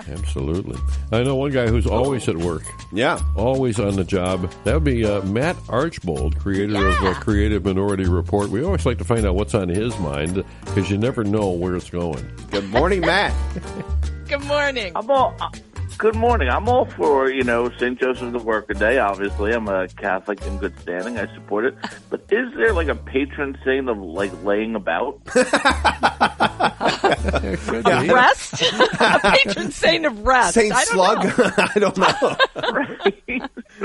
Yeah. Absolutely. I know one guy who's always at work. Yeah. Always on the job. That would be Matt Archbold, creator of Creative Minority Report. We always like to find out what's on his mind because you never know where it's going. Good morning, Matt. Good morning. Good morning. I'm all for, St. Joseph's the Worker Day. Obviously, I'm a Catholic in good standing. I support it. But is there like a patron saint of like laying about? Rest? A patron saint of rest. Saint Slug? I don't know.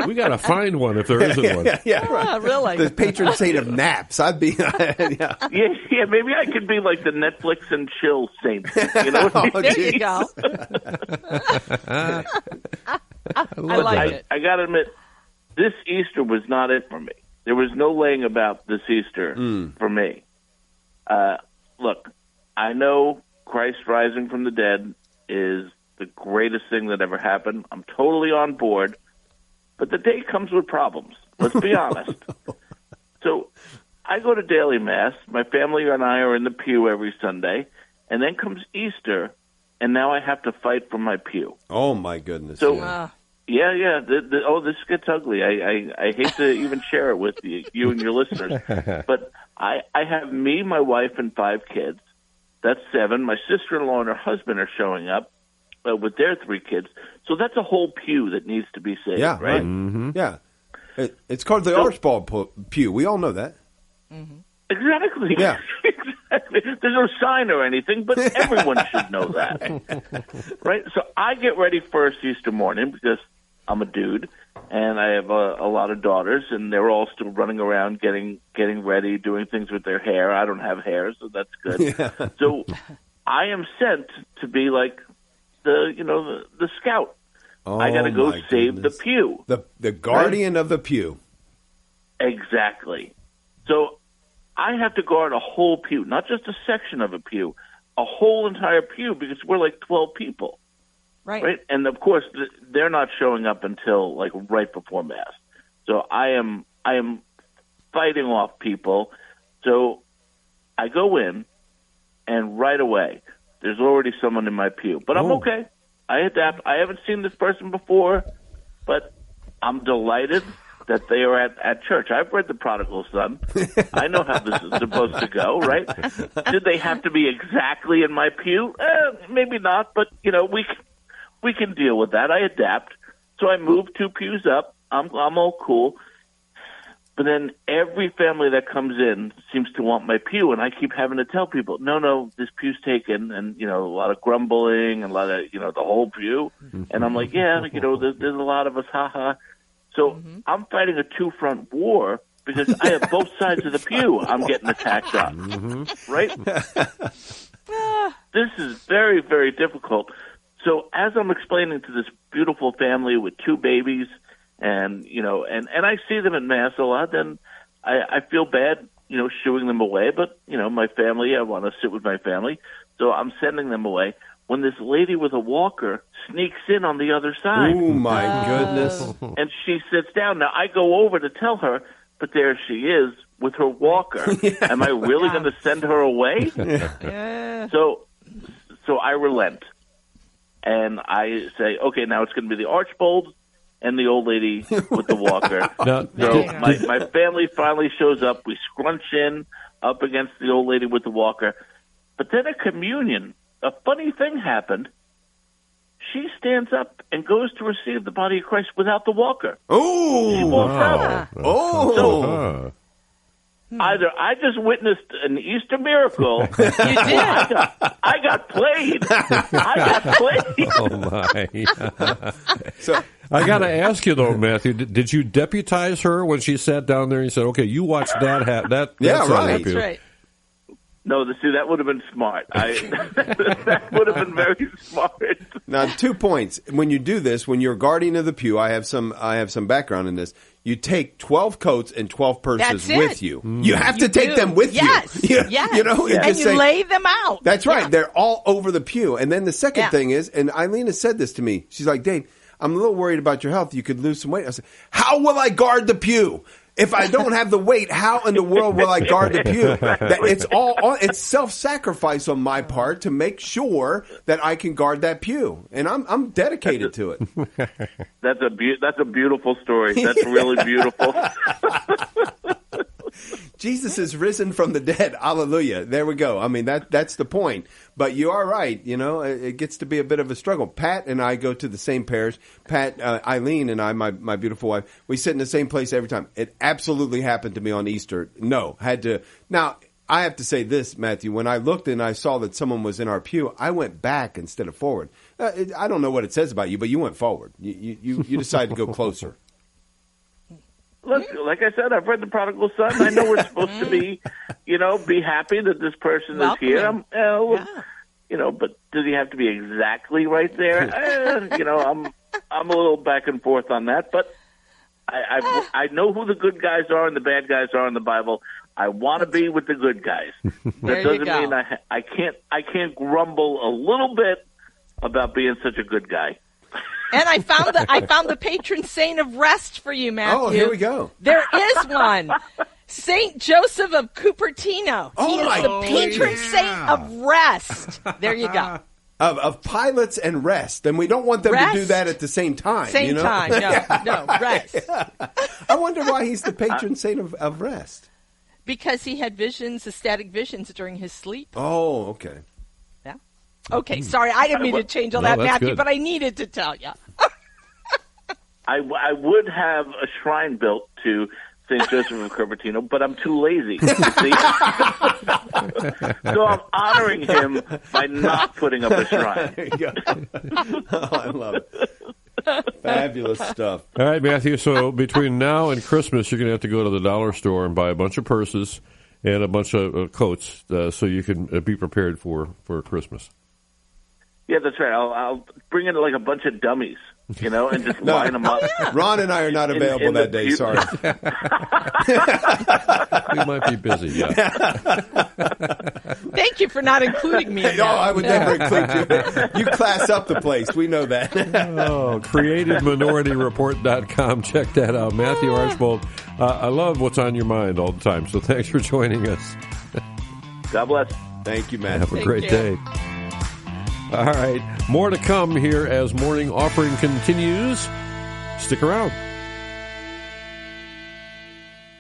We got to find one if there isn't one. Yeah, right. Really? The patron saint of naps. I'd be. Yeah. Yeah, maybe I could be like the Netflix and chill saint. You know? There you go. I like it. I got to admit, this Easter was not it for me. There was no laying about this Easter for me. Look, I know Christ rising from the dead is the greatest thing that ever happened. I'm totally on board. But the day comes with problems. Let's be honest. So I go to daily Mass. My family and I are in the pew every Sunday. And then comes Easter, and now I have to fight for my pew. Oh, my goodness. So, yeah. This gets ugly. I hate to even share it with you and your listeners. But I have me, my wife, and 5 kids. That's 7. My sister-in-law and her husband are showing up with their 3 kids. So that's a whole pew that needs to be saved, right? Mm-hmm. Yeah. It's called the Archbold pew. We all know that. Mm-hmm. Exactly. Yeah. Exactly. There's no sign or anything, but everyone should know that. Right? So I get ready first Easter morning because I'm a dude, and I have a lot of daughters, and they're all still running around getting ready, doing things with their hair. I don't have hair, so that's good. Yeah. So I am sent to be like the scout. Oh, I got to go save the pew. The guardian of the pew. Exactly. So I have to guard a whole pew, not just a section of a pew, a whole entire pew, because we're like 12 people. Right? And, of course, they're not showing up until, like, right before Mass. So I am fighting off people. So I go in, and right away, there's already someone in my pew. But I'm okay. I adapt. I haven't seen this person before, but I'm delighted that they are at church. I've read The Prodigal Son. I know how this is supposed to go, right? Did they have to be exactly in my pew? Maybe not, but, we can deal with that. I adapt. So I move 2 pews up. I'm all cool. But then every family that comes in seems to want my pew, and I keep having to tell people, no, this pew's taken, and, a lot of grumbling and a lot of, the whole pew. And I'm like, there's a lot of us, ha-ha. So I'm fighting a 2-front war because I have both sides of the pew I'm getting attacked on, right? This is very, very difficult. So as I'm explaining to this beautiful family with 2 babies, and and I see them in Mass a lot, then I feel bad, shooing them away. But my family, I want to sit with my family, so I'm sending them away. When this lady with a walker sneaks in on the other side. Oh, my goodness. And she sits down. Now, I go over to tell her, but there she is with her walker. Am I really going to send her away? Yeah. So I relent. And I say, okay, now it's going to be the Archbold and the old lady with the walker. My family finally shows up. We scrunch in up against the old lady with the walker. But then at communion, a funny thing happened. She stands up and goes to receive the body of Christ without the walker. Oh! She walks out. Oh! So, either I just witnessed an Easter miracle. You did. I got played. Oh, my. So I got to ask you, though, Matthew, did you deputize her when she sat down there and you said, okay, you watch that that yeah, right. That's right. No, that would have been smart. That would have been very smart. Now, 2 points. When you do this, when you're guardian of the pew, I have some Mm. background in this. You take 12 coats and 12 purses with you. You have to take them with you. Yes. And you lay them out. That's right. Yeah. They're all over the pew. And then the second thing is, and Eileen has said this to me. She's like, Dave, I'm a little worried about your health. You could lose some weight. I said, how will I guard the pew? If I don't have the weight, how in the world will I guard the pew? It's self-sacrifice on my part to make sure that I can guard that pew, and I'm dedicated to it. That's a beautiful story. That's really beautiful. Jesus is risen from the dead. Hallelujah. There we go. I mean, that's the point. But you are right. You know, it gets to be a bit of a struggle. Pat and I go to the same parish. Pat, Eileen and I, my beautiful wife, we sit in the same place every time. It absolutely happened to me on Easter. No, had to. Now, I have to say this, Matthew. When I looked and I saw that someone was in our pew, I went back instead of forward. I don't know what it says about you, but you went forward. You decided to go closer. Look, like I said, I've read The Prodigal Son. I know we're supposed to be, be happy that this person is here. But does he have to be exactly right there? I'm a little back and forth on that. But I know who the good guys are and the bad guys are in the Bible. I want to be with the good guys. That doesn't mean I can't grumble a little bit about being such a good guy. And I found the patron saint of rest for you, Matthew. Oh, here we go. There is one. Saint Joseph of Cupertino. He is the patron saint of rest. There you go. Of pilots and rest. And we don't want them to do that at the same time. Time. No, rest. I wonder why he's the patron saint of rest. Because he had ecstatic visions during his sleep. Oh, okay. Okay, sorry, I didn't mean to change all that, Matthew, good. But I needed to tell you. I would have a shrine built to St. Joseph of Cupertino, but I'm too lazy. You see? So I'm honoring him by not putting up a shrine. There you go. Oh, I love it. Fabulous stuff. All right, Matthew, so between now and Christmas, you're going to have to go to the dollar store and buy a bunch of purses and a bunch of coats so you can be prepared for Christmas. Yeah, that's right. I'll bring in like a bunch of dummies, and just line them up. Yeah. Ron and I are not available that day. Sorry. We might be busy, yeah. Thank you for not including me in that. I would never include you. You class up the place. We know that. CreativeMinorityReport.com. Check that out. Matthew Archbold, I love what's on your mind all the time, so thanks for joining us. God bless. Thank you, man. Have a great day. All right. More to come here as morning offering continues. Stick around.